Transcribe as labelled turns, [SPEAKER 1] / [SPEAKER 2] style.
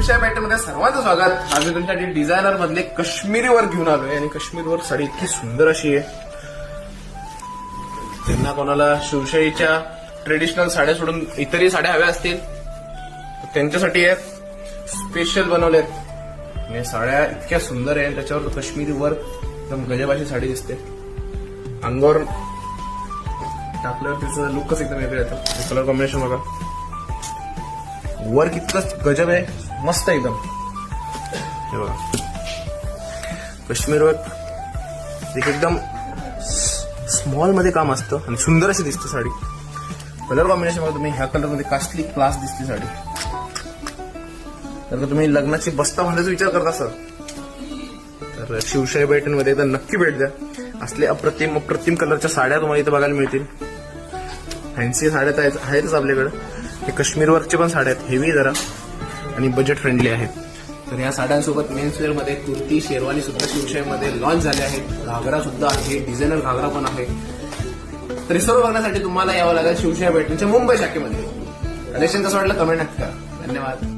[SPEAKER 1] शिवशाही पॅटर्नमध्ये सर्वांचं स्वागत. आज मी तुमच्यासाठी डिझायनर मधले काश्मीरी वर्क घेऊन आलोय आणि काश्मीरी वर्क साडी इतकी सुंदर अशी आहे. त्यांना कोणाला शिवशाहीच्या ट्रेडिशनल साड्या सोडून इतरही साड्या हव्या असतील तर त्यांच्यासाठी स्पेशल बनवलेत आणि साड्या इतक्या सुंदर आहे. त्याच्यावर काश्मीरी वर्क एकदम गजबाची साडी दिसते. अंगावर टाकल्यावर त्याचं लुकच एकदम वेगळं येतं. कलर कॉम्बिनेशन बघा, वर्क इतकं गजब आहे, मस्त एकदम. हे बघा काश्मीर वर्क एकदम स्मॉल मध्ये काम असतं आणि सुंदर अशी दिसते साडी. कलर कॉम्बिनेशन बघा तुम्ही, ह्या कलर मध्ये कास्टली क्लास दिसते साडी. तर तुम्ही लग्नाची बस्ता बांधायचा विचार करत असाल तर शिवशाही पॅटर्न मध्ये एकदा नक्की भेट द्या. असले अप्रतिम कलरच्या साड्या तुम्हाला इथे बघायला मिळतील. फॅन्सी साड्या आहेतच आपल्याकडे. हे काश्मीर वर्कचे पण साड्या आहेत, हेवी जरा आणि बजेट फ्रेंडली आहेत. तर या साड्यांसोबत मेन्सवेअर मध्ये कुर्ती शेरवानी सुद्धा शिवशाहीमध्ये लॉन्च झाले आहेत. घागरा सुद्धा आहे, डिझायनर घागरा पण आहे. तर हे सर्व बघण्यासाठी तुम्हाला यावं लागेल शिवशाही पॅटर्नच्या मुंबई शाखेमध्ये. कलेक्शन कसं वाटलं कमेंट नक्की करा. धन्यवाद.